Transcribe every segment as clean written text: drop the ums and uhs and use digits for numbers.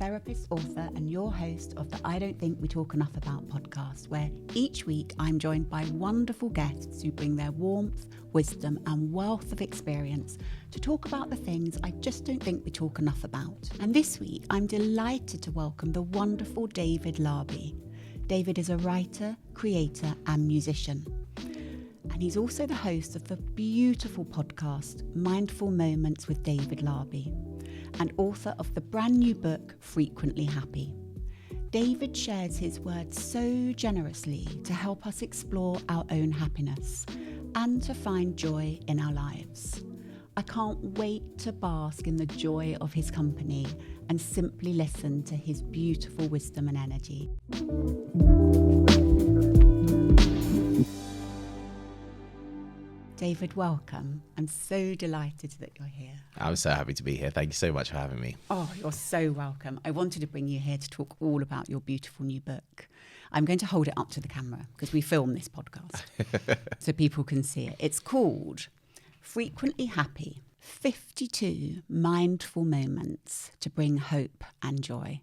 therapist, author, and your host of the I Don't Think We Talk Enough About podcast, where each week I'm joined by wonderful guests who bring their warmth, wisdom, and wealth of experience to talk about the things I just don't think we talk enough about. And this week, I'm delighted to welcome the wonderful David Larbi. David is a writer, creator, and musician. And he's also the host of the beautiful podcast, Mindful Moments with David Larbi, and author of the brand new book, Frequently Happy. David shares his words so generously to help us explore our own happiness and to find joy in our lives. I can't wait to bask in the joy of his company and simply listen to his beautiful wisdom and energy. David, welcome. I'm so delighted that you're here. I'm so happy to be here. Thank you so much for having me. Oh, you're so welcome. I wanted to bring you here to talk all about your beautiful new book. I'm going to hold it up to the camera because we film this podcast so people can see it. It's called Frequently Happy, 52 Mindful Moments to Bring Hope and Joy.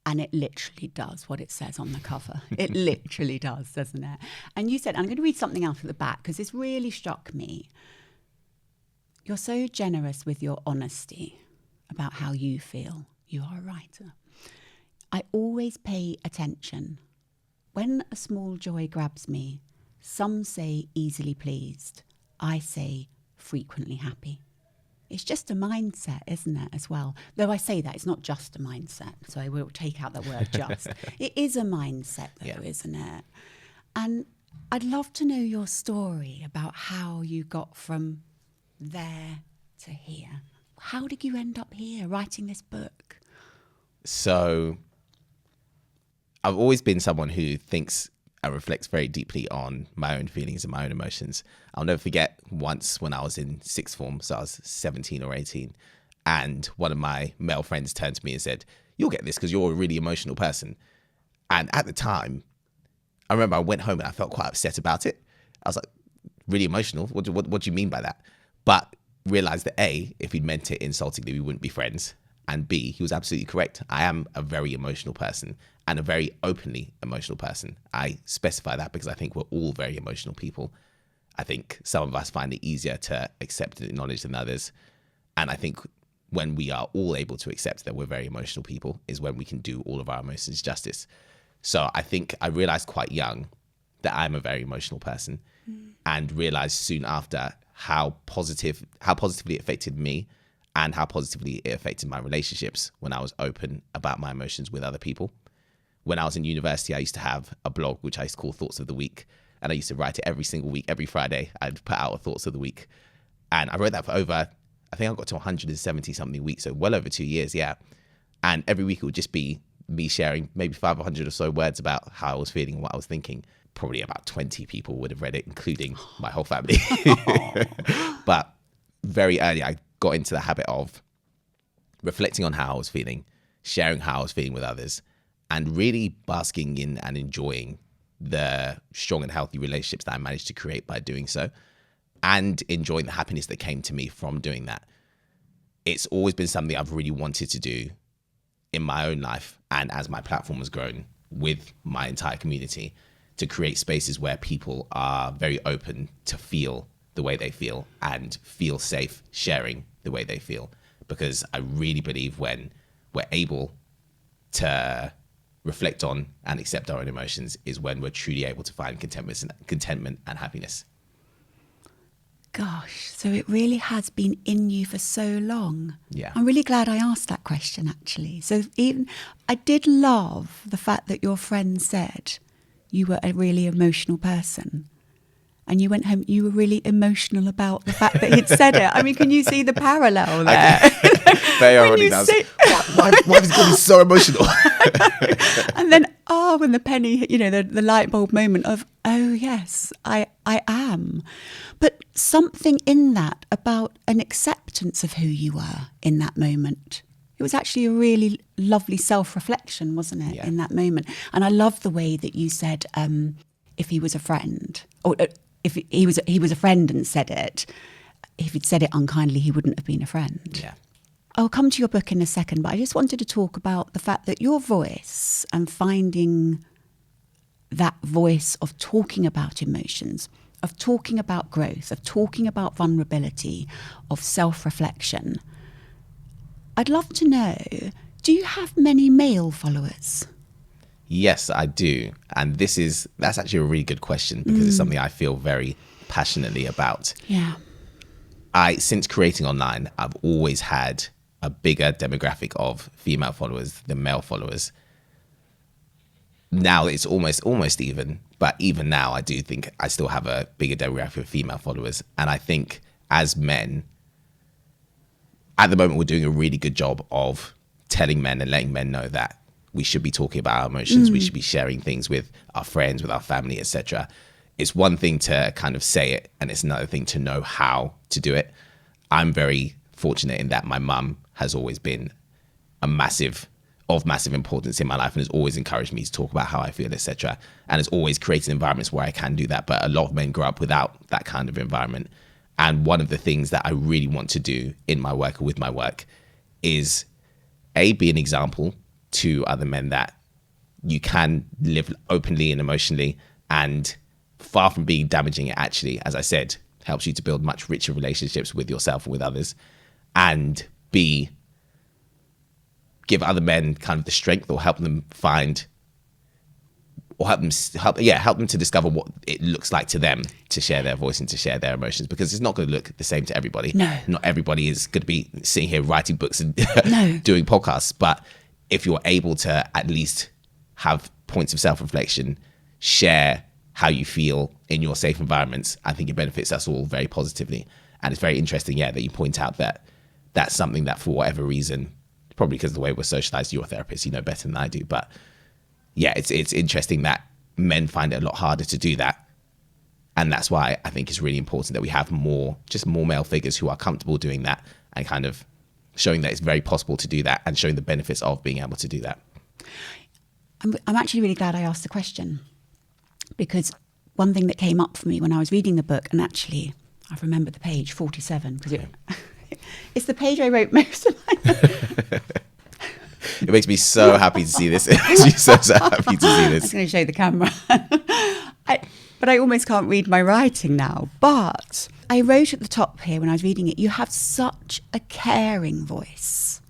And it literally does what it says on the cover. It literally does, doesn't it? And you said, I'm going to read something out at the back because this really struck me. You're so generous with your honesty about how you feel. You are a writer. I always pay attention. When a small joy grabs me, some say easily pleased. I say frequently happy. It's just a mindset, isn't it, as well? Though I say that, it's not just a mindset, so I will take out the word just. It is a mindset, though, isn't it? And I'd love to know your story about how you got from there to here. How did you end up here writing this book? So I've always been someone who thinks and reflects very deeply on my own feelings and my own emotions. I'll never forget once when I was in sixth form, so I was 17 or 18, and one of my male friends turned to me and said, "You'll get this because you're a really emotional person." And at the time, I remember I went home and I felt quite upset about it. I was like, really emotional? What do you mean by that? But realized that A, if he'd meant it insultingly, we wouldn't be friends. And B, he was absolutely correct. I am a very emotional person and a very openly emotional person. I specify that because I think we're all very emotional people. I think some of us find it easier to accept and acknowledge than others. And I think when we are all able to accept that we're very emotional people is when we can do all of our emotions justice. So I think I realized quite young that I'm a very emotional person and realized soon after how positively it affected me and how positively it affected my relationships when I was open about my emotions with other people. When I was in university, I used to have a blog, which I used to call Thoughts of the Week. And I used to write it every single week. Every Friday, I'd put out a Thoughts of the Week. And I wrote that for over, I think I got to 170 something weeks, so well over 2 years, yeah. And every week it would just be me sharing maybe 500 or so words about how I was feeling and what I was thinking. Probably about 20 people would have read it, including my whole family. But very early, I got into the habit of reflecting on how I was feeling, sharing how I was feeling with others, and really basking in and enjoying the strong and healthy relationships that I managed to create by doing so, and enjoying the happiness that came to me from doing that. It's always been something I've really wanted to do in my own life, and as my platform has grown with my entire community, to create spaces where people are very open to feel the way they feel and feel safe sharing the way they feel. Because I really believe when we're able to reflect on and accept our own emotions is when we're truly able to find contentment and happiness. Gosh, so it really has been in you for so long. Yeah. I'm really glad I asked that question, actually. So I did love the fact that your friend said you were a really emotional person. And you went home, you were really emotional about the fact that he'd said it. I mean, can you see the parallel there? Very ironic. Why is he so emotional? And then, when the penny, the light bulb moment of, oh, yes, I am. But something in that about an acceptance of who you were in that moment. It was actually a really lovely self-reflection, wasn't it, in that moment? And I love the way that you said, if he was a friend, or if he was a friend and said it, if he'd said it unkindly, he wouldn't have been a friend. Yeah. I'll come to your book in a second, but I just wanted to talk about the fact that your voice and finding that voice of talking about emotions, of talking about growth, of talking about vulnerability, of self-reflection. I'd love to know, do you have many male followers? Yes, I do. And that's actually a really good question, because it's something I feel very passionately about. Yeah. Since creating online, I've always had a bigger demographic of female followers than male followers. Now it's almost even, but even now I do think I still have a bigger demographic of female followers. And I think as men, at the moment, we're doing a really good job of telling men and letting men know that we should be talking about our emotions. We should be sharing things with our friends, with our family, etc. It's one thing to kind of say it, and it's another thing to know how to do it. I'm very fortunate in that my mum has always been of massive importance in my life and has always encouraged me to talk about how I feel, etc. And has always created environments where I can do that. But a lot of men grow up without that kind of environment. And one of the things that I really want to do in my work or with my work is be an example to other men that you can live openly and emotionally, and far from being damaging, it actually, as I said, helps you to build much richer relationships with yourself and with others, and give other men kind of the strength, or help them find, or help them to discover what it looks like to them to share their voice and to share their emotions, because it's not going to look the same to everybody. No. Not everybody is going to be sitting here writing books and No. doing podcasts, but if you're able to at least have points of self-reflection, share how you feel in your safe environments, I think it benefits us all very positively. And it's very interesting, that you point out that that's something that, for whatever reason, probably because of the way we're socialized, you're a therapist, you know better than I do, but yeah, it's interesting that men find it a lot harder to do that. And that's why I think it's really important that we have more male figures who are comfortable doing that, and kind of showing that it's very possible to do that, and showing the benefits of being able to do that. I'm actually really glad I asked the question, because one thing that came up for me when I was reading the book, and actually I've remembered the page 47, because it's the page I wrote most of my It makes me so happy to see this. It makes me so happy to see this. I'm going to show the camera. But I almost can't read my writing now. But I wrote at the top here when I was reading it, you have such a caring voice.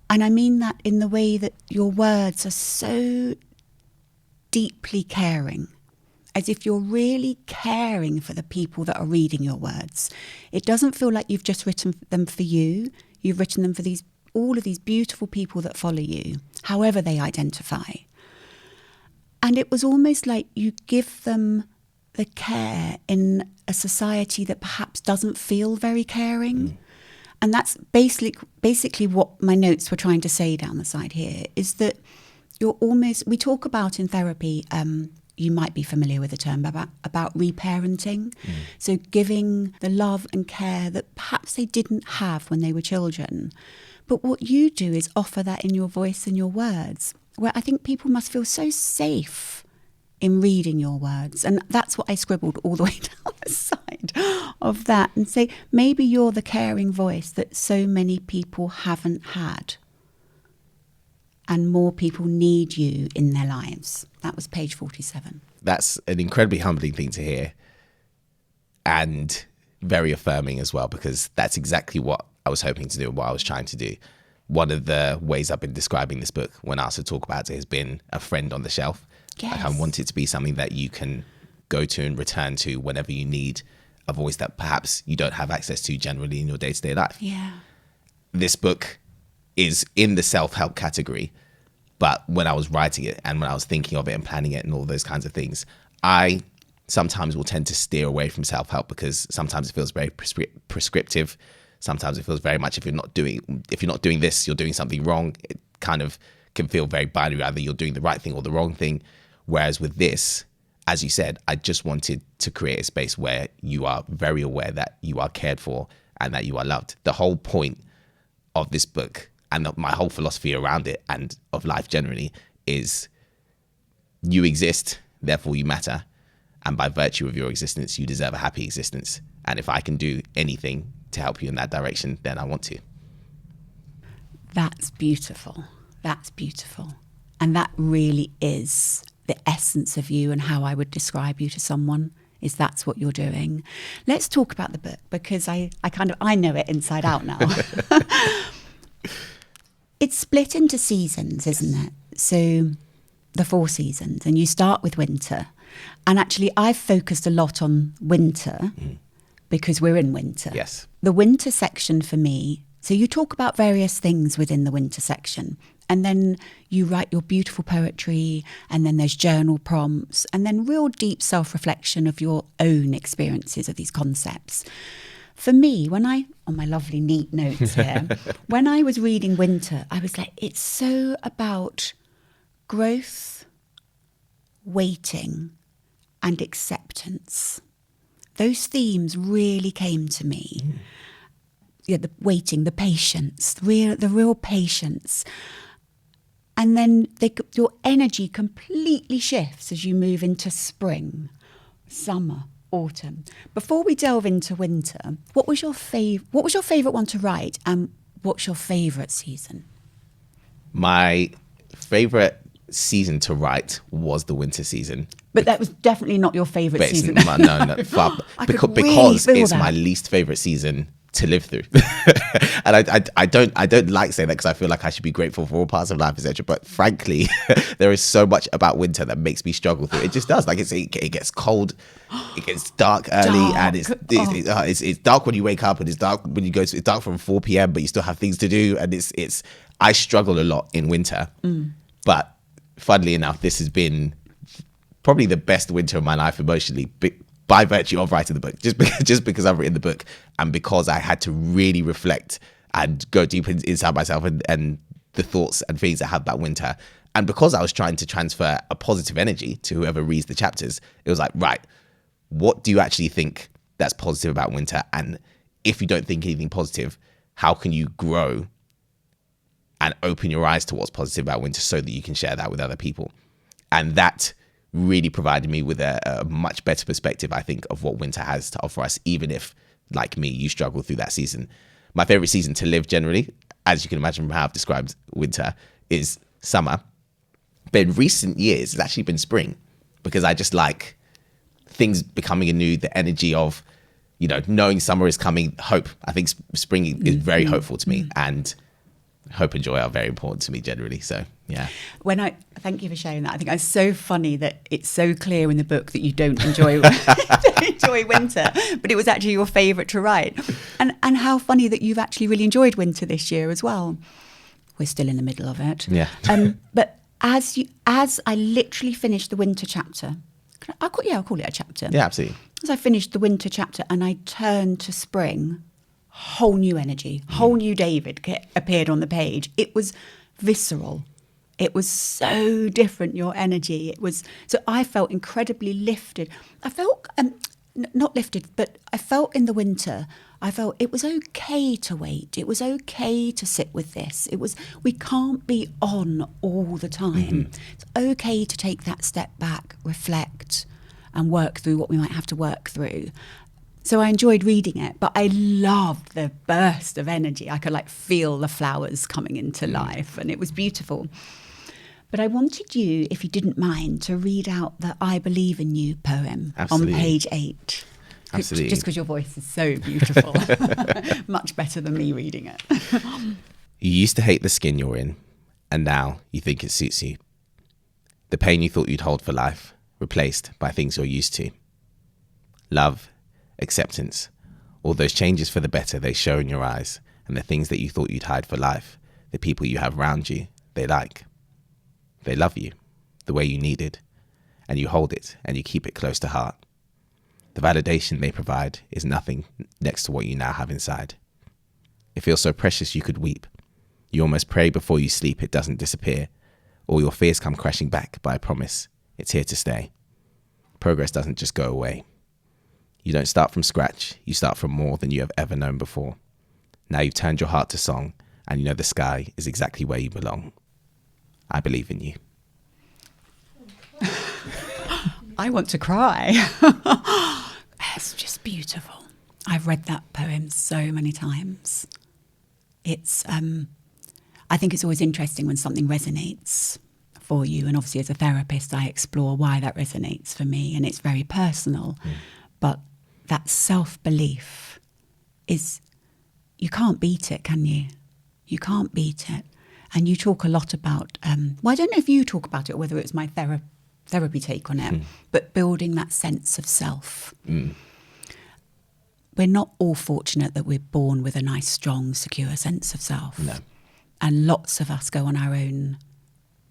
And I mean that in the way that your words are so deeply caring, as if you're really caring for the people that are reading your words. It doesn't feel like you've just written them for you. You've written them for all of these beautiful people that follow you, however they identify. And it was almost like you give them the care in a society that perhaps doesn't feel very caring. And that's basically what my notes were trying to say down the side here, is that we talk about in therapy, you might be familiar with the term about reparenting. So giving the love and care that perhaps they didn't have when they were children. But what you do is offer that in your voice and your words, where I think people must feel so safe in reading your words. And that's what I scribbled all the way down the side of that, and say, maybe you're the caring voice that so many people haven't had, and more people need you in their lives. That was page 47. That's an incredibly humbling thing to hear, and very affirming as well, because that's exactly what I was hoping to do and what I was trying to do. One of the ways I've been describing this book when asked to talk about it has been a friend on the shelf. Yes. Like, I want it to be something that you can go to and return to whenever you need a voice that perhaps you don't have access to generally in your day-to-day life. Yeah. This book is in the self-help category, but when I was writing it and when I was thinking of it and planning it and all those kinds of things, I sometimes will tend to steer away from self-help, because sometimes it feels very prescriptive. Sometimes it feels very much, if you're not doing this, you're doing something wrong. It kind of can feel very binary, either you're doing the right thing or the wrong thing. Whereas with this, as you said, I just wanted to create a space where you are very aware that you are cared for and that you are loved. The whole point of this book, and my whole philosophy around it and of life generally, is you exist, therefore you matter. And by virtue of your existence, you deserve a happy existence. And if I can do anything to help you in that direction, then I want to. That's beautiful. That's beautiful. And that really is the essence of you and how I would describe you to someone, is that's what you're doing. Let's talk about the book, because I know it inside out now. It's split into seasons, isn't it? So the 4 seasons, and you start with winter. And actually, I've focused a lot on winter because we're in winter. Yes. The winter section for me, so you talk about various things within the winter section, and then you write your beautiful poetry, and then there's journal prompts, and then real deep self-reflection of your own experiences of these concepts. For me, on my lovely neat notes here, when I was reading Winter, I was like, it's so about growth, waiting, and acceptance. Those themes really came to me. Yeah, the waiting, the patience, the real patience. And then your energy completely shifts as you move into spring, summer, autumn. Before we delve into winter, what was your favorite one to write, and what's your favorite season? My favorite season to write was the winter season. But that was definitely not your favorite season. No. Because it's my least favorite season to live through. And I don't like saying that, because I feel like I should be grateful for all parts of life, etc. But frankly, there is so much about winter that makes me struggle through. It just does. Like it gets cold, it gets dark early, and it's dark when you wake up, and it's dark when you go to. It's dark from 4 p.m. but you still have things to do, and it's. I struggle a lot in winter, but funnily enough, this has been probably the best winter of my life emotionally, by virtue of writing the book, just because I've written the book, and because I had to really reflect and go deep inside myself and the thoughts and feelings I had about winter. And because I was trying to transfer a positive energy to whoever reads the chapters, it was like, right, what do you actually think that's positive about winter? And if you don't think anything positive, how can you grow and open your eyes to what's positive about winter so that you can share that with other people? And that really provided me with a much better perspective, I think, of what winter has to offer us, even if, like me, you struggle through that season. My favorite season to live generally, as you can imagine from how I've described winter, is summer. But in recent years, it's actually been spring, because I just like things becoming anew, the energy of, knowing summer is coming, hope. I think spring is very hopeful to me, and hope and joy are very important to me generally. So, yeah. Thank you for sharing that. I think it's so funny that it's so clear in the book that you don't enjoy winter, but it was actually your favourite to write. And how funny that you've actually really enjoyed winter this year as well. We're still in the middle of it. Yeah. But as I literally finished the winter chapter, I'll call it a chapter. Yeah, absolutely. As I finished the winter chapter and I turned to spring, whole new energy, whole new David appeared on the page. It was visceral. It was so different, your energy. So I felt incredibly lifted. I felt, not lifted, but I felt in the winter, I felt it was okay to wait. It was okay to sit with this. We can't be on all the time. It's okay to take that step back, reflect, and work through what we might have to work through. So I enjoyed reading it, but I loved the burst of energy. I could feel the flowers coming into life, and it was beautiful. But I wanted you, if you didn't mind, to read out the I Believe in You poem on page 8. Absolutely. Just because your voice is so beautiful. Much better than me reading it. You used to hate the skin you're in, and now you think it suits you. The pain you thought you'd hold for life, replaced by things you're used to. Love, acceptance, all those changes for the better they show in your eyes, and the things that you thought you'd hide for life, the people you have around you, they like. They love you the way you needed, and you hold it and you keep it close to heart. The validation they provide is nothing next to what you now have inside. It feels so precious you could weep. You almost pray before you sleep it doesn't disappear. All your fears come crashing back, but I promise it's here to stay. Progress doesn't just go away. You don't start from scratch, you start from more than you have ever known before. Now you've turned your heart to song, and you know the sky is exactly where you belong. I believe in you. I want to cry. It's just beautiful. I've read that poem so many times. It's, I think it's always interesting when something resonates for you. And obviously as a therapist, I explore why that resonates for me, and it's very personal. But that self-belief is, you can't beat it, can you? You can't beat it. And you talk a lot about, well, I don't know if you talk about it or whether it's my therapy take on it, but building that sense of self. We're not all fortunate that we're born with a nice, strong, secure sense of self. No. And lots of us go on our own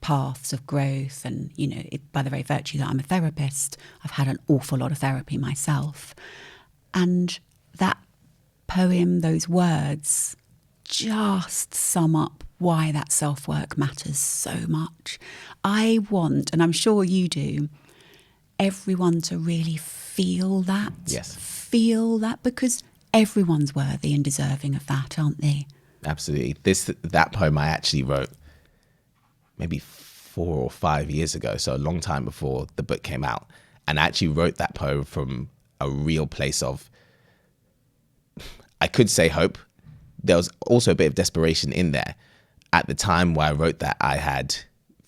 paths of growth. And, you know, by the very virtue that I'm a therapist, I've had an awful lot of therapy myself. And that poem, those words, just sum up why that self-work matters so much. I want, and I'm sure you do, everyone to really feel that. Yes. Feel that, because everyone's worthy and deserving of that, aren't they? Absolutely. That poem I actually wrote maybe 4 or 5 years ago, so a long time before the book came out. And I actually wrote that poem from a real place of, I could say hope. There was also a bit of desperation in there. At the time where I wrote that, I had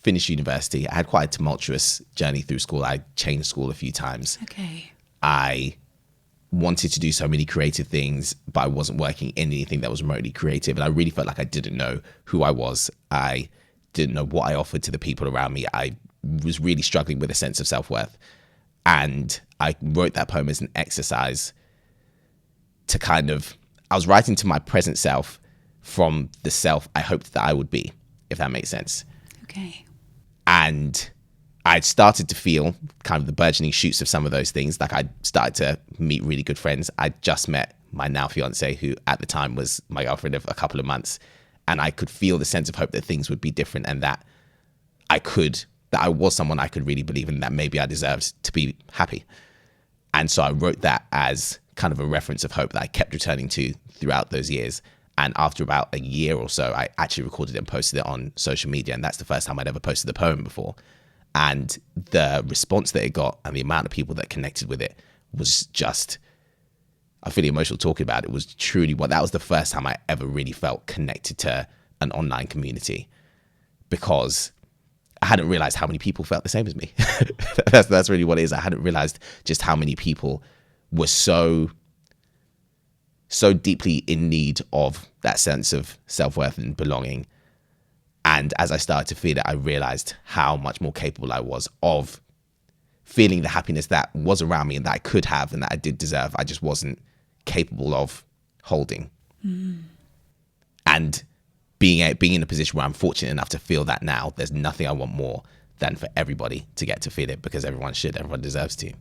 finished university. I had quite a tumultuous journey through school. I changed school a few times. Okay. I wanted to do so many creative things, but I wasn't working in anything that was remotely creative. And I really felt like I didn't know who I was. I didn't know what I offered to the people around me. I was really struggling with a sense of self-worth. And I wrote that poem as an exercise to kind of, I was writing to my present self from the self I hoped that I would be, if that makes sense. Okay. And I'd started to feel kind of the burgeoning shoots of some of those things. Like I started to meet really good friends. I just met my now fiance, who at the time was my girlfriend of a couple of months. And I could feel the sense of hope that things would be different, and that I was someone I could really believe in, that maybe I deserved to be happy. And so I wrote that as kind of a reference of hope that I kept returning to throughout those years. And after about a year or so, I actually recorded it and posted it on social media. And that's the first time I'd ever posted the poem before. And the response that it got and the amount of people that connected with it was just, I'm feeling emotional talking about it. It was truly that was the first time I ever really felt connected to an online community, because I hadn't realized how many people felt the same as me. That's really what it is. I hadn't realized just how many people were so deeply in need of that sense of self-worth and belonging. And as I started to feel it, I realized how much more capable I was of feeling the happiness that was around me and that I could have and that I did deserve. I just wasn't capable of holding. And being in a position where I'm fortunate enough to feel that now, there's nothing I want more than for everybody to get to feel it, because everyone deserves to.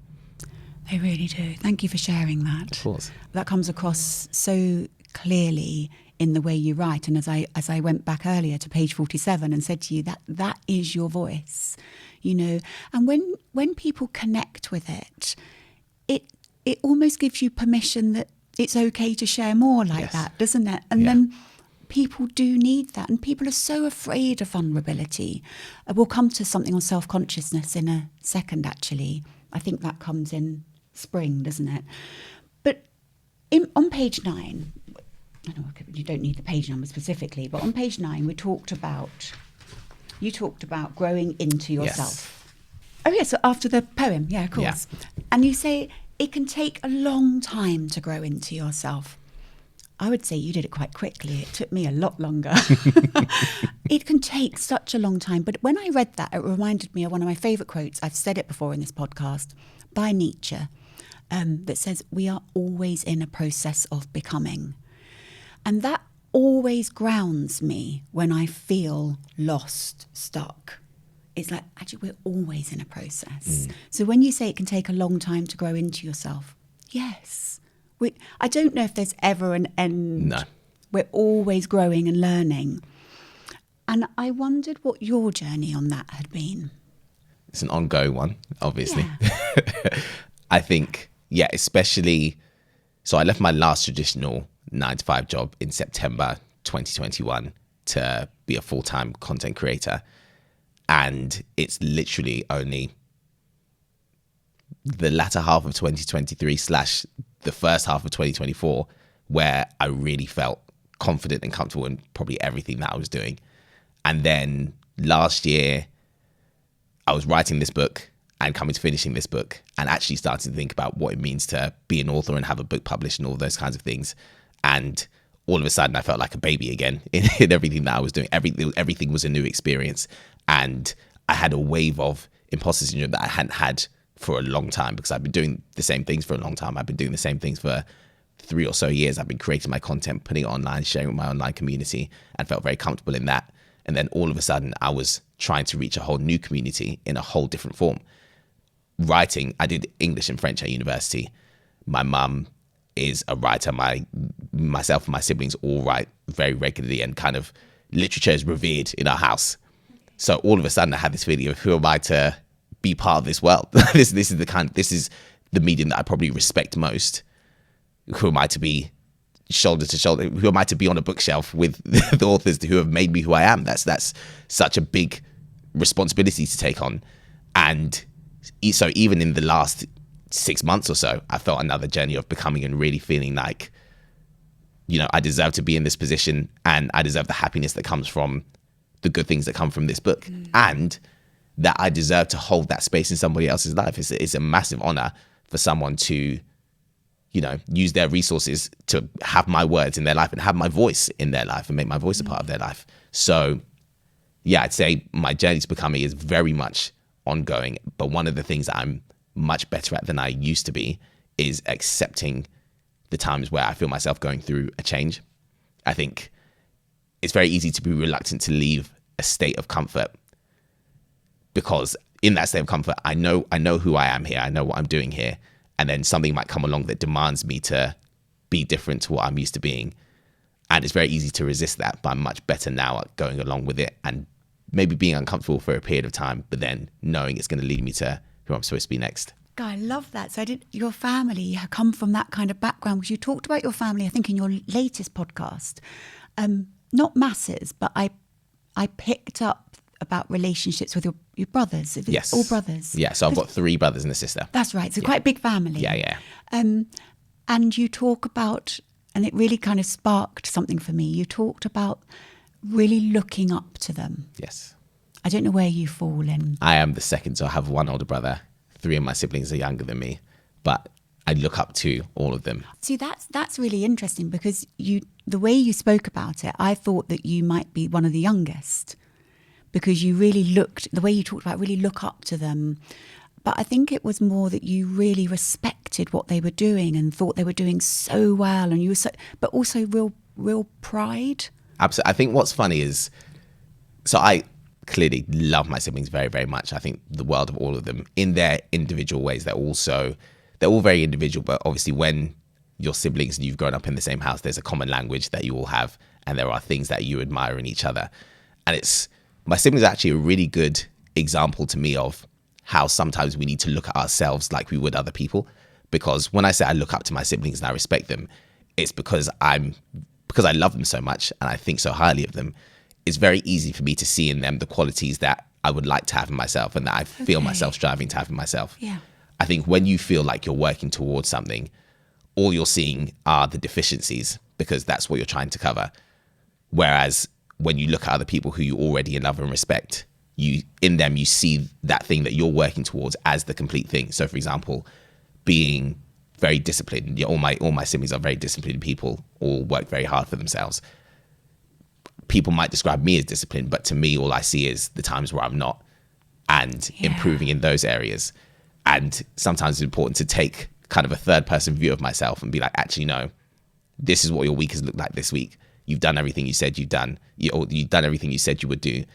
They really do. Thank you for sharing that. Of course. That comes across so clearly in the way you write. And as I went back earlier to page 47 and said to you that is your voice, you know, and when people connect with it, it almost gives you permission that it's okay to share more like that, doesn't it? And then people do need that, and people are so afraid of vulnerability. We'll come to something on self-consciousness in a second, actually. I think that comes in spring, doesn't it? But on page 9, I know you don't need the page number specifically, but on page 9 you talked about growing into yourself. Oh yeah, so after the poem, yeah, of course. Yeah. And you say it can take a long time to grow into yourself. I would say you did it quite quickly. It took me a lot longer. It can take such a long time. But when I read that, it reminded me of one of my favourite quotes. I've said it before in this podcast, by Nietzsche, that says, "We are always in a process of becoming." And that always grounds me when I feel lost, stuck. It's like, actually, we're always in a process. So when you say it can take a long time to grow into yourself, yes. I don't know if there's ever an end. No. We're always growing and learning. And I wondered what your journey on that had been. It's an ongoing one, obviously. Yeah. I think, especially, so I left my last traditional 9-to-5 job in September 2021 to be a full-time content creator. And it's literally only the latter half of 2023 / the first half of 2024 where I really felt confident and comfortable in probably everything that I was doing. And then last year, I was writing this book and coming to finishing this book and actually starting to think about what it means to be an author and have a book published and all those kinds of things. And all of a sudden I felt like a baby again in everything that I was doing. Everything was a new experience. And I had a wave of imposter syndrome that I hadn't had for a long time, because I've been doing the same things for a long time. I've been doing the same things for 3 or so years. I've been creating my content, putting it online, sharing with my online community, and felt very comfortable in that. And then all of a sudden I was trying to reach a whole new community in a whole different form. Writing, I did English and French at university. My mum is a writer. Myself and my siblings all write very regularly, and kind of literature is revered in our house. So all of a sudden I had this feeling of, who am I to be part of this world? This is the medium that I probably respect most. Who am I to be shoulder to shoulder? Who am I to be on a bookshelf with the authors who have made me who I am? That's such a big responsibility to take on. And so even in the last 6 months or so, I felt another journey of becoming and really feeling like, I deserve to be in this position, and I deserve the happiness that comes from the good things that come from this book, and that I deserve to hold that space in somebody else's life. It's a massive honor for someone to, use their resources to have my words in their life and have my voice in their life and make my voice a part of their life. So yeah, I'd say my journey to becoming is very much ongoing. But one of the things that I'm much better at than I used to be is accepting the times where I feel myself going through a change. I think it's very easy to be reluctant to leave a state of comfort, because in that state of comfort, I know who I am here. I know what I'm doing here. And then something might come along that demands me to be different to what I'm used to being. And it's very easy to resist that, but I'm much better now at going along with it and maybe being uncomfortable for a period of time, but then knowing it's going to lead me to who I'm supposed to be next. God, I love that. So your family come from that kind of background, because you talked about your family, I think, in your latest podcast. Not masses, but I picked up about relationships with your brothers. Yes. All brothers. Yeah, so I've got 3 brothers and a sister. That's right. So quite a big family. Yeah. And you talk about, and it really kind of sparked something for me, you talked about really looking up to them. Yes. I don't know where you fall in. I am the second, so I have 1 older brother. 3 of my siblings are younger than me, but I look up to all of them. See, that's really interesting, because the way you spoke about it, I thought that you might be one of the youngest, because you really the way you talked about really look up to them. But I think it was more that you really respected what they were doing and thought they were doing so well, and you were but also real pride. Absolutely. I think what's funny is, so I clearly love my siblings very, very much. I think the world of all of them in their individual ways. They're all very individual, but obviously when you're siblings and you've grown up in the same house, there's a common language that you all have, and there are things that you admire in each other. And my siblings are actually a really good example to me of how sometimes we need to look at ourselves like we would other people. Because when I say I look up to my siblings and I respect them, it's because I love them so much and I think so highly of them. It's very easy for me to see in them the qualities that I would like to have in myself and that I feel myself striving to have in myself. Yeah. I think when you feel like you're working towards something, all you're seeing are the deficiencies, because that's what you're trying to cover. Whereas when you look at other people who you already love and respect, in them you see that thing that you're working towards as the complete thing. So for example, being very disciplined. All my siblings are very disciplined people, all work very hard for themselves. People might describe me as disciplined, but to me, all I see is the times where I'm not, and improving in those areas. And sometimes it's important to take kind of a third person view of myself and be like, actually, no, this is what your week has looked like this week. You've done everything you said you've done. You've done everything you said you would do.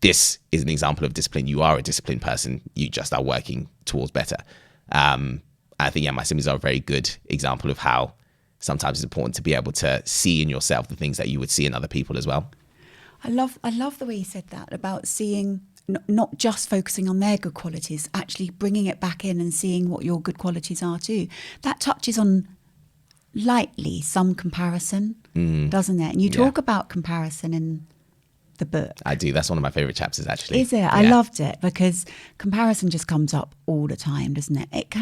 This is an example of discipline. You are a disciplined person. You just are working towards better. I think, my siblings are a very good example of how sometimes it's important to be able to see in yourself the things that you would see in other people as well. I love the way you said that about seeing, not just focusing on their good qualities, actually bringing it back in and seeing what your good qualities are too. That touches on lightly some comparison, doesn't it? And you talk about comparison the book. I do. That's one of my favourite chapters, actually. Is it? Yeah. I loved it because comparison just comes up all the time, doesn't it?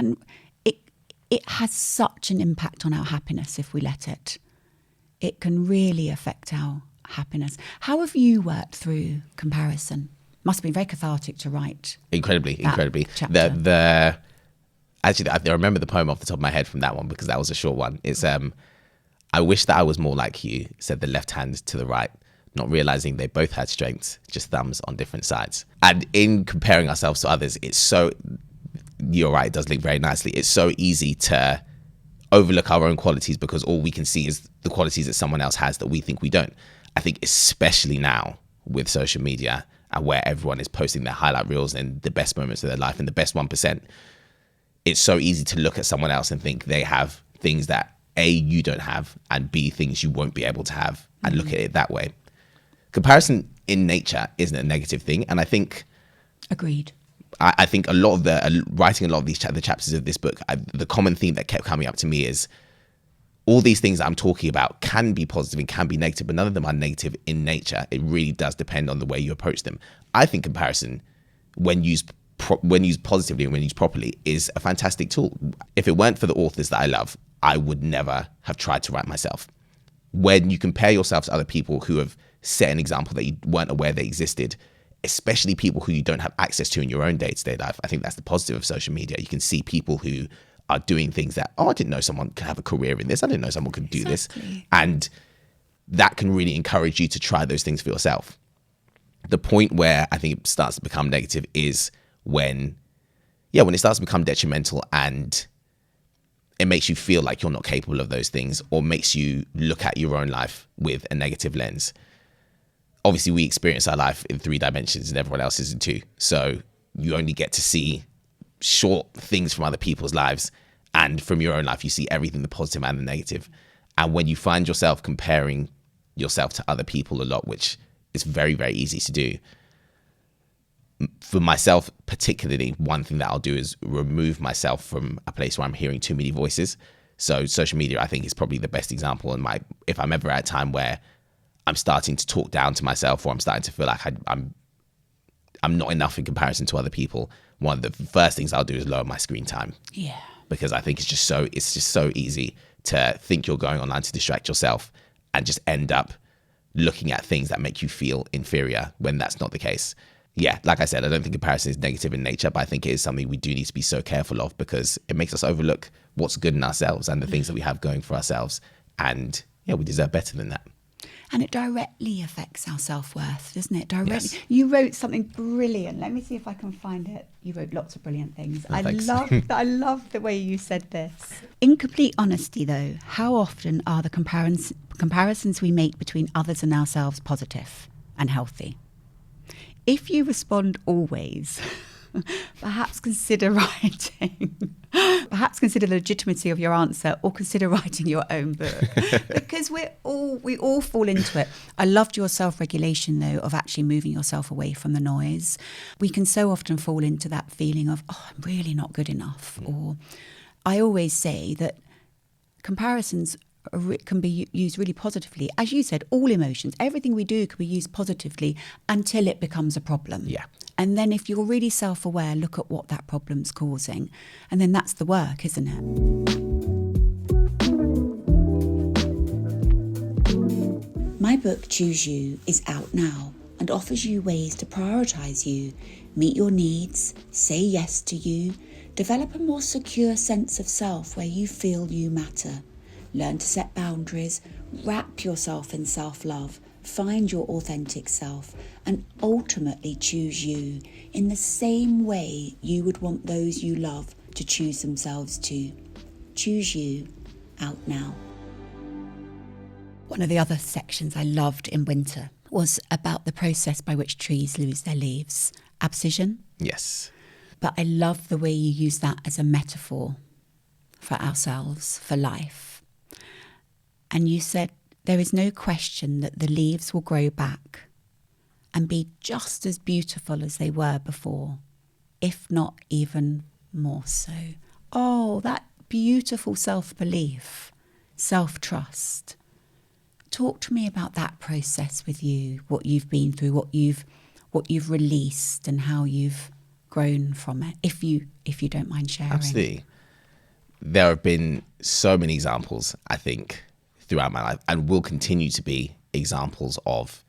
It has such an impact on our happiness if we let it. It can really affect our happiness. How have you worked through comparison? Must have been very cathartic to write. Incredibly. Chapter. Actually, I remember the poem off the top of my head from that one because that was a short one. It's I wish that I was more like you, said the left hand to the right, not realizing they both had strengths, just thumbs on different sides. And in comparing ourselves to others, you're right, it does link very nicely. It's so easy to overlook our own qualities because all we can see is the qualities that someone else has that we think we don't. I think especially now with social media and where everyone is posting their highlight reels and the best moments of their life and the best 1%, it's so easy to look at someone else and think they have things that A, you don't have, and B, things you won't be able to have, and look at it that way. Comparison in nature isn't a negative thing. And I think... Agreed. I think a lot of writing a lot of the chapters of this book, the common theme that kept coming up to me is all these things that I'm talking about can be positive and can be negative, but none of them are negative in nature. It really does depend on the way you approach them. I think comparison, when used positively and when used properly, is a fantastic tool. If it weren't for the authors that I love, I would never have tried to write myself. When you compare yourself to other people who have set an example that you weren't aware they existed, especially people who you don't have access to in your own day-to-day life. I think that's the positive of social media. You can see people who are doing things that, I didn't know someone could have a career in this. I didn't know someone could do this. And that can really encourage you to try those things for yourself. The point where I think it starts to become negative is when it starts to become detrimental and it makes you feel like you're not capable of those things, or makes you look at your own life with a negative lens. Obviously, we experience our life in 3 dimensions and everyone else is in 2. So you only get to see short things from other people's lives. And from your own life, you see everything, the positive and the negative. And when you find yourself comparing yourself to other people a lot, which is very, very easy to do. For myself, particularly, one thing that I'll do is remove myself from a place where I'm hearing too many voices. So social media, I think, is probably the best example. And if I'm ever at a time where I'm starting to talk down to myself, or I'm starting to feel like I'm not enough in comparison to other people, one of the first things I'll do is lower my screen time. Yeah. Because I think it's just so easy to think you're going online to distract yourself and just end up looking at things that make you feel inferior when that's not the case. Yeah, like I said, I don't think comparison is negative in nature, but I think it is something we do need to be so careful of because it makes us overlook what's good in ourselves and the things that we have going for ourselves. And yeah, we deserve better than that. And it directly affects our self-worth, doesn't it? Directly. Yes. You wrote something brilliant. Let me see if I can find it. You wrote lots of brilliant things. Oh, I love the way you said this. In complete honesty, though, how often are the comparisons we make between others and ourselves positive and healthy? If you respond always, perhaps consider writing. Perhaps consider the legitimacy of your answer, or consider writing your own book, because we all fall into it. I loved your self-regulation, though, of actually moving yourself away from the noise. We can so often fall into that feeling of, I'm really not good enough. Or I always say that comparisons can be used really positively. As you said, all emotions, everything we do can be used positively until it becomes a problem. Yeah. And then if you're really self-aware, look at what that problem's causing. And then that's the work, isn't it? My book, Choose You, is out now and offers you ways to prioritise you, meet your needs, say yes to you, develop a more secure sense of self where you feel you matter. Learn to set boundaries, wrap yourself in self-love, find your authentic self, and ultimately choose you in the same way you would want those you love to choose themselves too. Choose You, out now. One of the other sections I loved in winter was about the process by which trees lose their leaves. Abscission. Yes. But I love the way you use that as a metaphor for ourselves, for life. And you said, there is no question that the leaves will grow back and be just as beautiful as they were before, if not even more so. Oh, that beautiful self-belief, self-trust. Talk to me about that process with you, what you've been through, what you've released, and how you've grown from it, if you don't mind sharing. Absolutely. There have been so many examples, I think, throughout my life, and will continue to be examples of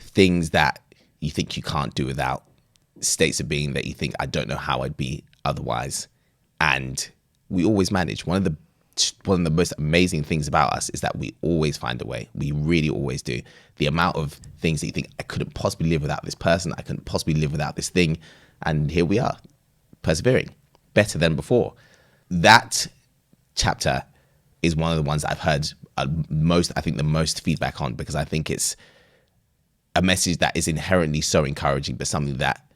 things that you think you can't do without, states of being that you think, I don't know how I'd be otherwise. And we always manage. One of the most amazing things about us is that we always find a way. We really always do. The amount of things that you think, I couldn't possibly live without this person, I couldn't possibly live without this thing, and here we are, persevering, better than before. That chapter is one of the ones that I've heard the most feedback on, because I think it's a message that is inherently so encouraging, but something that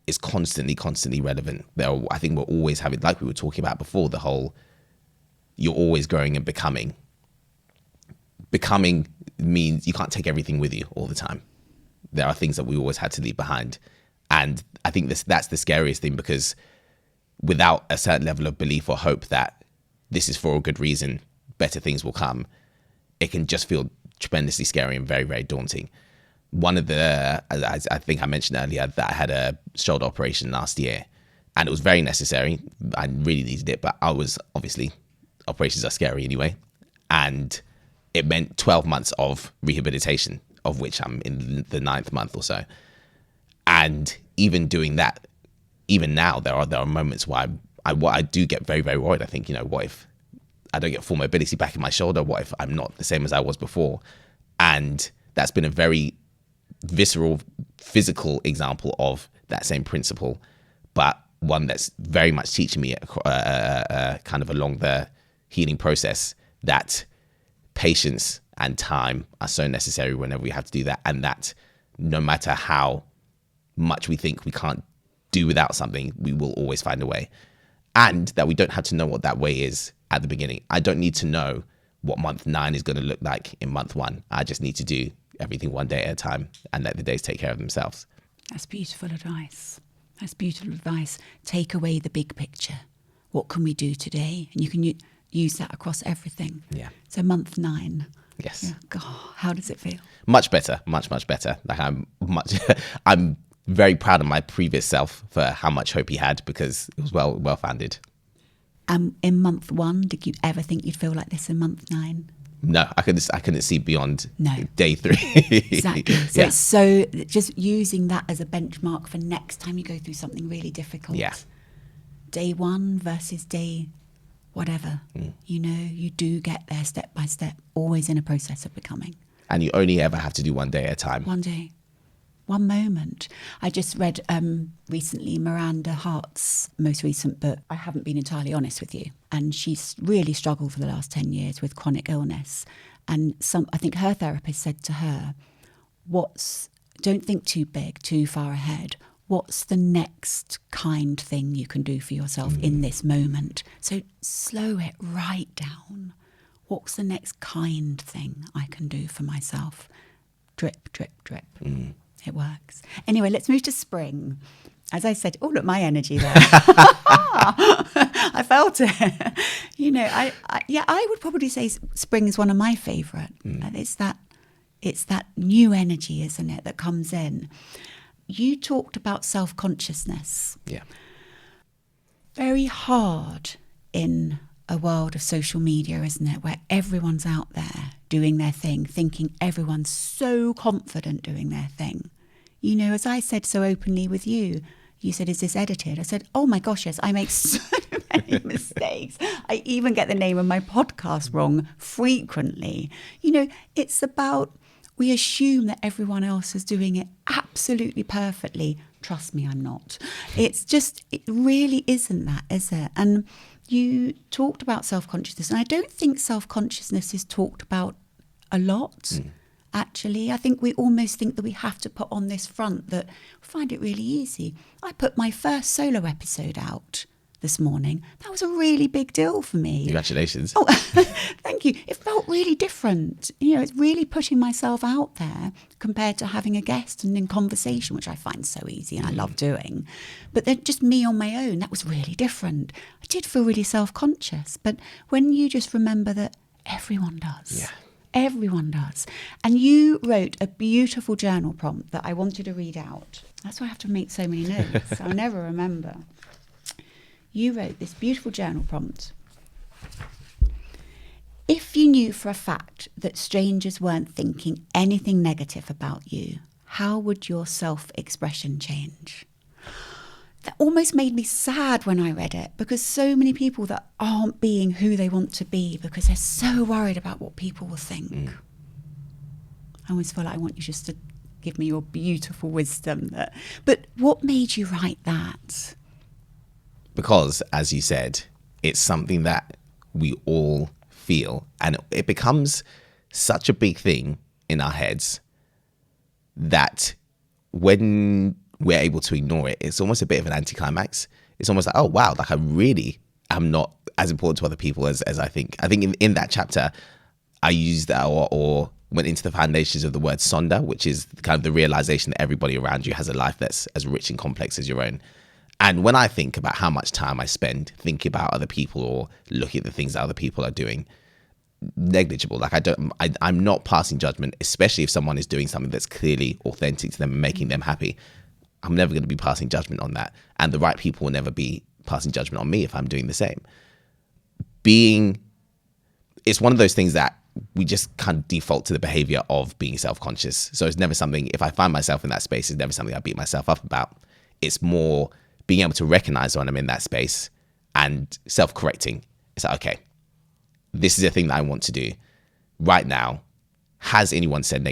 is constantly relevant. I think we're always having, like we were talking about before, the whole, you're always growing and becoming. Becoming means you can't take everything with you all the time. There are things that we always had to leave behind. And I think that's the scariest thing, because without a certain level of belief or hope that this is for a good reason, better things will come, it can just feel tremendously scary and very, very daunting. One of the, I think I mentioned earlier that I had a shoulder operation last year, and it was very necessary. I really needed it, but operations are scary anyway. And it meant 12 months of rehabilitation, of which I'm in the 9th month or so. And even doing that, even now, there are moments where I do get very, very worried. I think, what if I don't get full mobility back in my shoulder? What if I'm not the same as I was before? And that's been a very visceral, physical example of that same principle, but one that's very much teaching me kind of along the healing process, that patience and time are so necessary whenever we have to do that, and that no matter how much we think we can't do without something, we will always find a way, and that we don't have to know what that way is at the beginning. I don't need to know what month 9 is going to look like in month 1. I just need to do everything one day at a time and let the days take care of themselves. That's beautiful advice. Take away the big picture. What can we do today? And you can use that across everything. Yeah. So month 9. Yes. Yeah. God, how does it feel? Much better. Much better. Like I'm very proud of my previous self for how much hope he had, because it was well founded. In month 1, did you ever think you'd feel like this in month 9? No, I couldn't see beyond day 3. Exactly. So It's so just using that as a benchmark for next time you go through something really difficult. Yeah. Day 1 versus day whatever. You do get there step by step, always in a process of becoming. And you only ever have to do one day at a time. One day. One moment. I just read recently Miranda Hart's most recent book, I Haven't Been Entirely Honest With You. And she's really struggled for the last 10 years with chronic illness. And I think her therapist said to her, don't think too big, too far ahead. What's the next kind thing you can do for yourself in this moment? So slow it right down. What's the next kind thing I can do for myself? Drip, drip, drip. It works. Anyway, let's move to spring. As I said, oh, look, my energy there. I felt it. I would probably say spring is one of my favourite. It's that new energy, isn't it, that comes in. You talked about self-consciousness. Yeah. Very hard in a world of social media, isn't it, where everyone's out there doing their thing, thinking everyone's so confident doing their thing. As I said so openly with you, you said, is this edited? I said, oh my gosh, yes, I make so many mistakes. I even get the name of my podcast wrong frequently. It's about, we assume that everyone else is doing it absolutely perfectly. Trust me, I'm not. It really isn't that, is it? And you talked about self-consciousness, and I don't think self-consciousness is talked about a lot, actually. I think we almost think that we have to put on this front that we find it really easy. I put my first solo episode out this morning. That was a really big deal for me. Congratulations. Oh, thank you. It felt really different. It's really putting myself out there compared to having a guest and in conversation, which I find so easy and I love doing. But then just me on my own, that was really different. I did feel really self-conscious. But when you just remember that everyone does. Yeah. Everyone does. And you wrote a beautiful journal prompt that I wanted to read out. That's why I have to make so many notes. I'll never remember. You wrote this beautiful journal prompt. If you knew for a fact that strangers weren't thinking anything negative about you, how would your self-expression change? That almost made me sad when I read it, because so many people that aren't being who they want to be because they're so worried about what people will think. I always feel like I want you just to give me your beautiful wisdom. But what made you write that? Because, as you said, it's something that we all feel, and it becomes such a big thing in our heads that when we're able to ignore it, it's almost a bit of an anticlimax. It's almost like, oh wow, like I really am not as important to other people as I think. I think in that chapter, I used that or went into the foundations of the word sonder, which is kind of the realization that everybody around you has a life that's as rich and complex as your own. And when I think about how much time I spend thinking about other people or looking at the things that other people are doing, negligible. Like I'm not passing judgment, especially if someone is doing something that's clearly authentic to them and making them happy. I'm never going to be passing judgment on that. And the right people will never be passing judgment on me if I'm doing the same. It's one of those things that we just kind of default to the behavior of being self-conscious. So it's never something, if I find myself in that space, it's never something I beat myself up about. It's more being able to recognize when I'm in that space and self-correcting. It's like, okay, this is a thing that I want to do right now. Has anyone said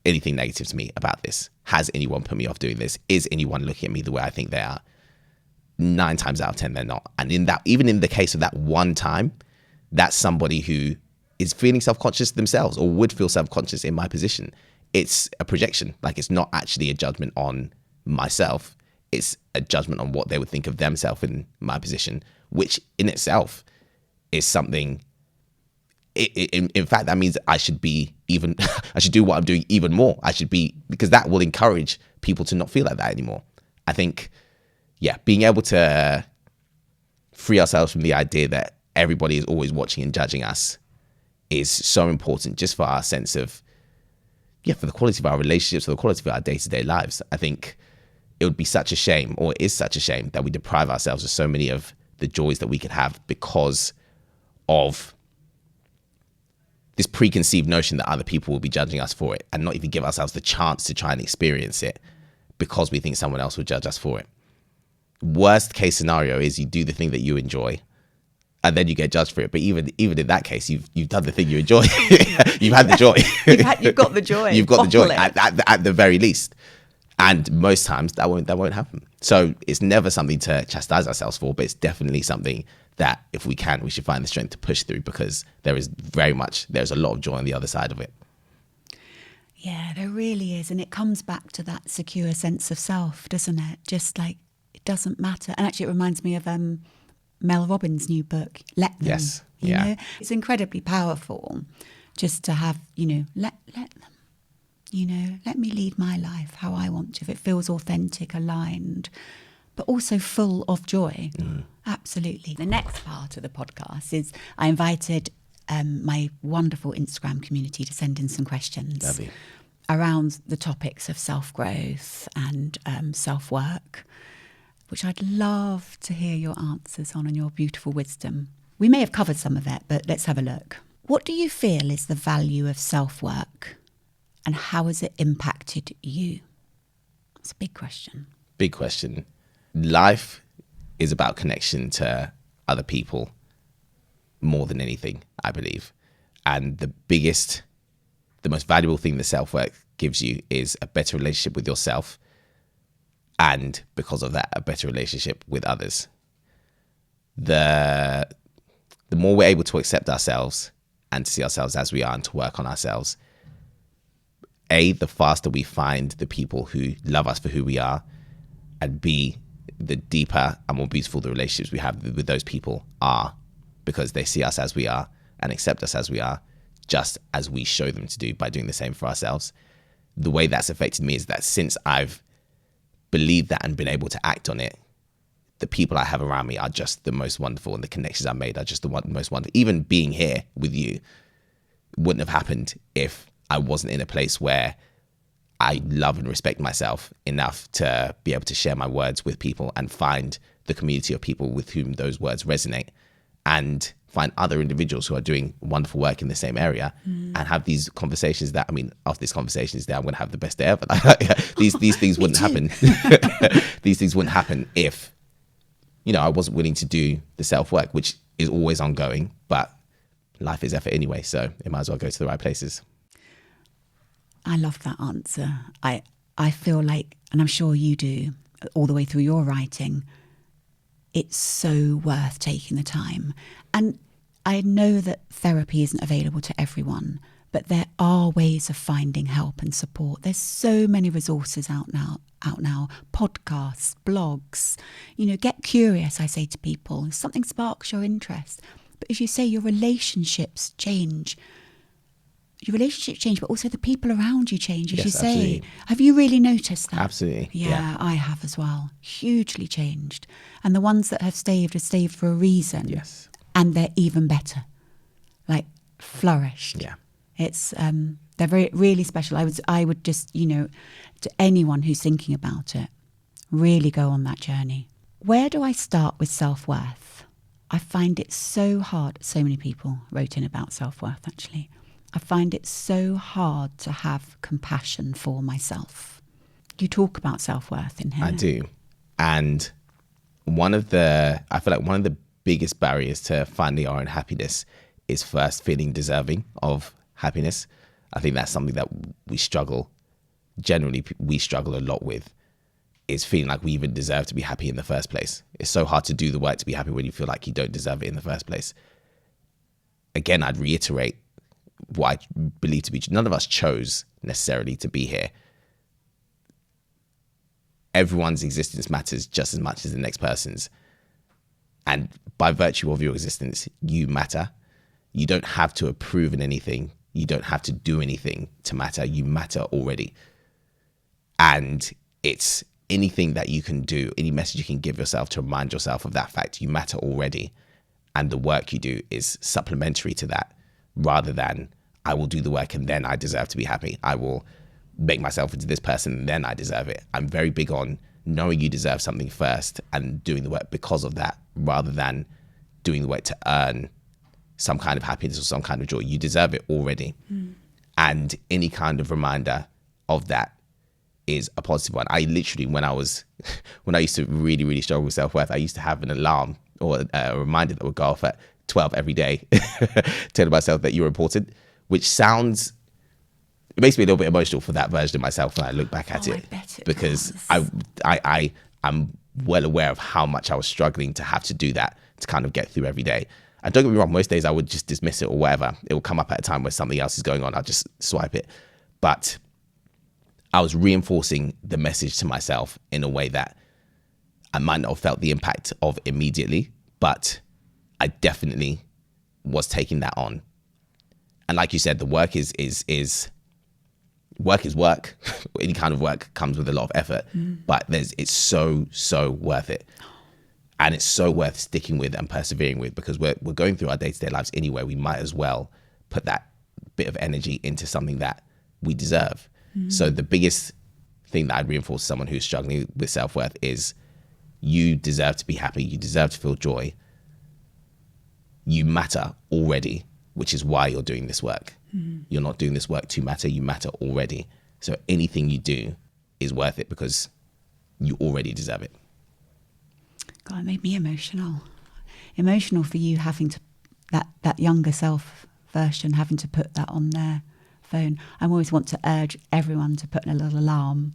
anything negative to me about this? Has anyone put me off doing this? Is anyone looking at me the way I think they are? 9 times out of 10, they're not. And even in the case of that one time, that's somebody who is feeling self-conscious themselves or would feel self-conscious in my position. It's a projection. Like, it's not actually a judgment on myself. It's a judgment on what they would think of themselves in my position, which in itself is something. In fact, that means I should be I should do what I'm doing even more. Because that will encourage people to not feel like that anymore. I think, being able to free ourselves from the idea that everybody is always watching and judging us is so important, just for our sense of, for the quality of our relationships, for the quality of our day-to-day lives. I think it would be such a shame, or it is such a shame, that we deprive ourselves of so many of the joys that we could have because of this preconceived notion that other people will be judging us for it, and not even give ourselves the chance to try and experience it because we think someone else will judge us for it. Worst case scenario is you do the thing that you enjoy and then you get judged for it. But even in that case, you've done the thing you enjoy. You've had the joy. You've got the joy. You've got the joy at the very least. And most times that won't happen. So it's never something to chastise ourselves for, but it's definitely something that if we can, we should find the strength to push through, because there's a lot of joy on the other side of it. Yeah, there really is. And it comes back to that secure sense of self, doesn't it? Just like, it doesn't matter. And actually it reminds me of Mel Robbins' new book, Let Them. Yes. You know? It's incredibly powerful just to have, let them. Let me lead my life how I want to, if it feels authentic, aligned, but also full of joy. Absolutely. The next part of the podcast is I invited my wonderful Instagram community to send in some questions Lovely. Around the topics of self-growth and self-work, which I'd love to hear your answers on and your beautiful wisdom. We may have covered some of it, but let's have a look. What do you feel is the value of self-work? And how has it impacted you? It's a big question. Big question. Life is about connection to other people more than anything, I believe. And the most valuable thing that self-work gives you is a better relationship with yourself. And because of that, a better relationship with others. The more we're able to accept ourselves and to see ourselves as we are and to work on ourselves, the faster we find the people who love us for who we are, and B, the deeper and more beautiful the relationships we have with those people are, because they see us as we are and accept us as we are, just as we show them to do by doing the same for ourselves. The way that's affected me is that since I've believed that and been able to act on it, the people I have around me are just the most wonderful, and the connections I've made are just the most wonderful. Even being here with you, wouldn't have happened if I wasn't in a place where I love and respect myself enough to be able to share my words with people and find the community of people with whom those words resonate, and find other individuals who are doing wonderful work in the same area, and have these conversations that, I mean, after this conversation is there, I'm going to have the best day ever. These things wouldn't happen. These things wouldn't happen if, you know, I wasn't willing to do the self-work, which is always ongoing, but life is effort anyway. So it might as well go to the right places. I love that answer. I feel like, and I'm sure you do, all the way through your writing, it's so worth taking the time. And I know that therapy isn't available to everyone, but there are ways of finding help and support. There's so many resources out now, podcasts, blogs. You know, get curious, I say to people. If something sparks your interest. But as you say, your relationships change. But also the people around you change, as Yes, you say. absolutely. Have you really noticed that? Absolutely. Yeah, I have as well. Hugely changed. And the ones that have stayed for a reason. Yes. And they're even better. Like, flourished. Yeah. It's they're very, really special. I would just, you know, to anyone who's thinking about it, really go on that journey. Where do I start with self-worth? I find it so hard. So many people wrote in about self-worth, actually. I find it so hard to have compassion for myself. You talk about self-worth in here. I do. And I feel like one of the biggest barriers to finding our own happiness is first feeling deserving of happiness. I think that's something that we struggle a lot with, is feeling like we even deserve to be happy in the first place. It's so hard to do the work to be happy when you feel like you don't deserve it in the first place. Again, I'd reiterate what I believe to be true. None of us chose necessarily to be here. Everyone's existence matters just as much as the next person's. And by virtue of your existence, you matter. You don't have to approve in anything. You don't have to do anything to matter. You matter already. And it's anything that you can do, any message you can give yourself to remind yourself of that fact. You matter already. And the work you do is supplementary to that, rather than I will do the work and then I deserve to be happy. I will make myself into this person and then I deserve it. I'm very big on knowing you deserve something first and doing the work because of that, rather than doing the work to earn some kind of happiness or some kind of joy. You deserve it already. And any kind of reminder of that is a positive one. I literally, when I used to really, really struggle with self-worth, I used to have an alarm or a reminder that would go off at 12 every day, telling myself that you're important, which sounds, it makes me a little bit emotional for that version of myself when I look back at it. I bet it because does. I'm well aware of how much I was struggling to have to do that to kind of get through every day. And don't get me wrong, most days I would just dismiss it or whatever. It will come up at a time where something else is going on. I'll just swipe it. But I was reinforcing the message to myself in a way that I might not have felt the impact of immediately, but I definitely was taking that on. And like you said, the work is work. Any kind of work comes with a lot of effort, but it's so worth it. And it's so worth sticking with and persevering with, because we're going through our day-to-day lives anyway. We might as well put that bit of energy into something that we deserve. So the biggest thing that I'd reinforce to someone who's struggling with self-worth is you deserve to be happy. You deserve to feel joy. You matter already, which is why you're doing this work. You're not doing this work to matter. You matter already. So anything you do is worth it because you already deserve it. God, it made me emotional. Emotional for you having to, that younger self version, having to put that on their phone. I always want to urge everyone to put in a little alarm,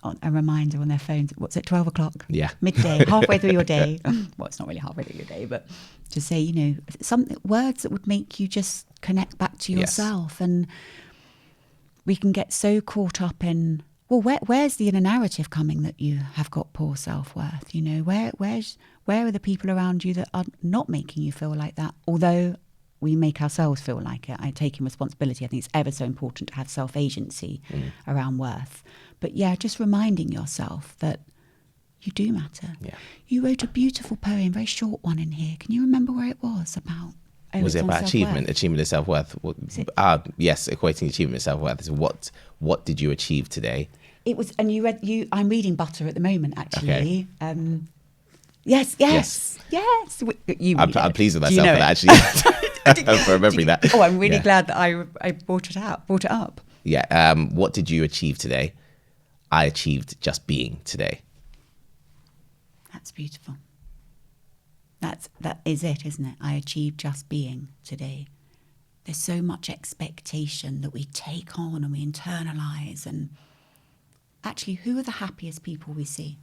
on a reminder on their phone. What's it, 12 o'clock? Yeah. Midday, halfway through your day. Well, it's not really halfway through your day, but to say, you know, some words that would make you just connect back to yourself. Yes. And we can get so caught up in, well, where's the inner narrative coming that you have got poor self-worth? You know, where are the people around you that are not making you feel like that? Although we make ourselves feel like it. I take in responsibility. I think it's ever so important to have self-agency around worth. But yeah, just reminding yourself that you do matter. Yeah. You wrote a beautiful poem, very short one in here. Can you remember where it was about? Oh, Was it's it on about self-worth. achievement of self-worth? Yes, equating achievement of self-worth is what did you achieve today? It was, and I'm reading Butter at the moment, actually. Okay. Yes. I'm pleased with Do you myself know for it? that, actually. For remembering that. Oh, I'm really Yeah. glad that I brought it up. Yeah. What did you achieve today? I achieved just being today. That's beautiful. That is it, isn't it? I achieved just being today. There's so much expectation that we take on and we internalize. And actually, who are the happiest people we see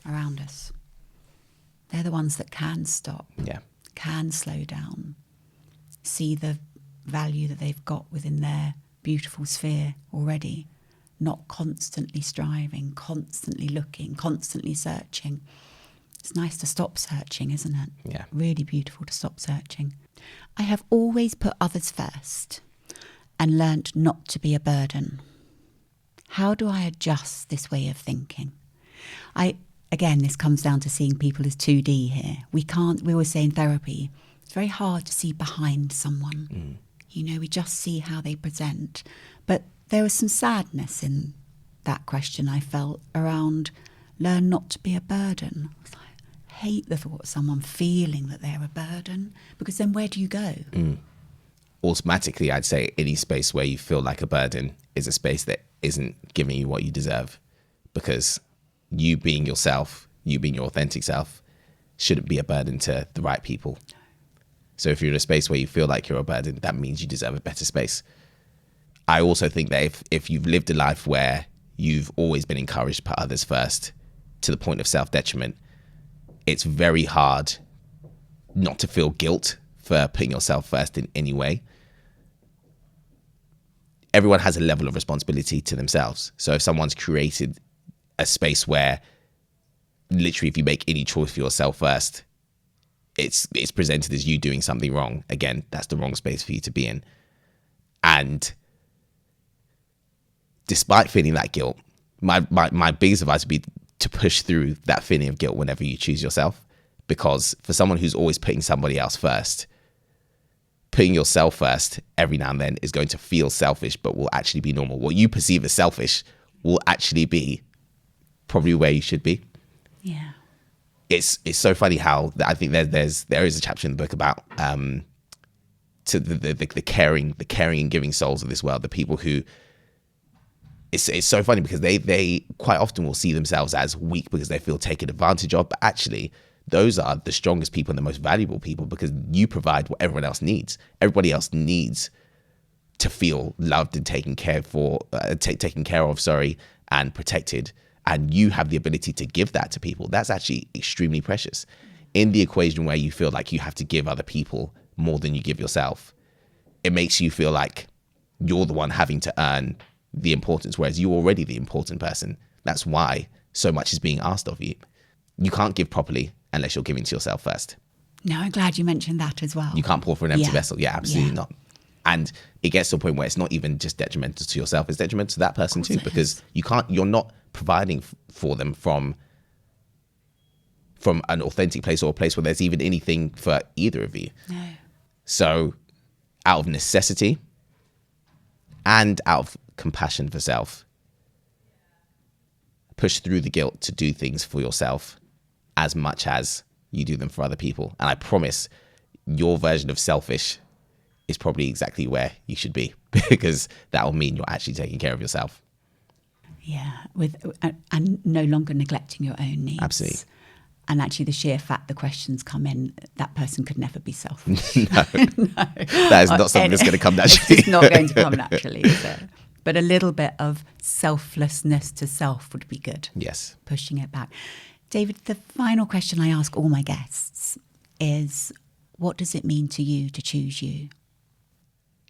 around us? They're the ones that can stop, Yeah. can slow down, see the value that they've got within their beautiful sphere already, not constantly striving, constantly looking, constantly searching. It's nice to stop searching, isn't it? Yeah. Really beautiful to stop searching. I have always put others first and learnt not to be a burden. How do I adjust this way of thinking? Again, this comes down to seeing people as 2D here. We always say in therapy, it's very hard to see behind someone. We just see how they present. But there was some sadness in that question I felt around learn not to be a burden. I hate the thought of someone feeling that they're a burden, because then where do you go? Automatically, I'd say any space where you feel like a burden is a space that isn't giving you what you deserve, because you being yourself, you being your authentic self, shouldn't be a burden to the right people. So if you're in a space where you feel like you're a burden, that means you deserve a better space. I also think that if you've lived a life where you've always been encouraged to put others first to the point of self-detriment, it's very hard not to feel guilt for putting yourself first in any way. Everyone has a level of responsibility to themselves. So if someone's created a space where literally if you make any choice for yourself first, it's presented as you doing something wrong, again, that's the wrong space for you to be in. And despite feeling that guilt, my biggest advice would be to push through that feeling of guilt whenever you choose yourself. Because for someone who's always putting somebody else first, putting yourself first every now and then is going to feel selfish, but will actually be normal. What you perceive as selfish will actually be probably where you should be. Yeah. It's so funny how I think there is a chapter in the book about to the caring and giving souls of this world, the people who it's so funny because they quite often will see themselves as weak because they feel taken advantage of, but actually those are the strongest people and the most valuable people, because you provide what everyone else needs. Everybody else needs to feel loved and taken care of, and protected. And you have the ability to give that to people. That's actually extremely precious. In the equation where you feel like you have to give other people more than you give yourself, it makes you feel like you're the one having to earn the importance, whereas you're already the important person. That's why so much is being asked of you. You can't give properly unless you're giving to yourself first. No, I'm glad you mentioned that as well. You can't pour from an empty vessel. Yeah, absolutely not. And it gets to a point where it's not even just detrimental to yourself, it's detrimental to that person too, because you're not providing for them from an authentic place or a place where there's even anything for either of you. No. So out of necessity and out of compassion for self, push through the guilt to do things for yourself as much as you do them for other people. And I promise your version of selfish is probably exactly where you should be, because that will mean you're actually taking care of yourself. Yeah, and no longer neglecting your own needs. Absolutely. And actually the sheer fact the questions come in, that person could never be selfish. No. That is not something that's going to come naturally. It's not going to come naturally, is it? But a little bit of selflessness to self would be good. Yes. Pushing it back. David, the final question I ask all my guests is, what does it mean to you to choose you?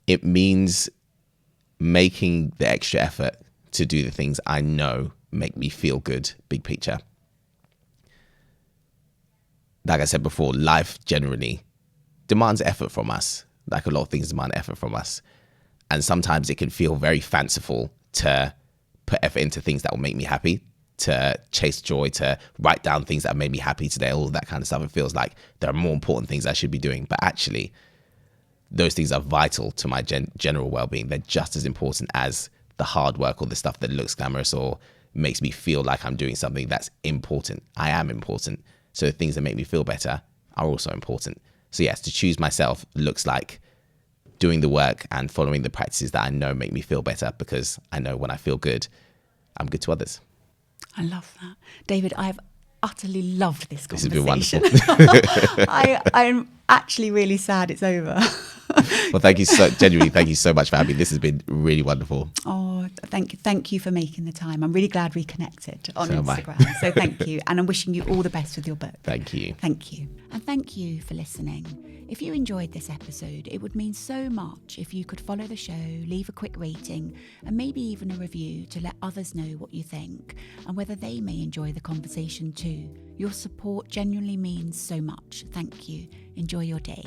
It means making the extra effort to do the things I know make me feel good, big picture. Like I said before, life generally demands effort from us. Like a lot of things demand effort from us. And sometimes it can feel very fanciful to put effort into things that will make me happy. to chase joy, to write down things that made me happy today, all of that kind of stuff. It feels like there are more important things I should be doing, but actually those things are vital to my general well-being. They're just as important as the hard work or the stuff that looks glamorous or makes me feel like I'm doing something that's important. I am important. So the things that make me feel better are also important. So yes, to choose myself looks like doing the work and following the practices that I know make me feel better, because I know when I feel good, I'm good to others. I love that. David, I've utterly loved this conversation. This has been wonderful. I'm actually really sad it's over. Well, genuinely, thank you so much for having me. This has been really wonderful. Oh, thank you for making the time. I'm really glad we connected on So Instagram. So thank you. And I'm wishing you all the best with your book. Thank you. Thank you. And thank you for listening. If you enjoyed this episode, it would mean so much if you could follow the show, leave a quick rating, and maybe even a review to let others know what you think and whether they may enjoy the conversation too. Your support genuinely means so much. Thank you. Enjoy your day.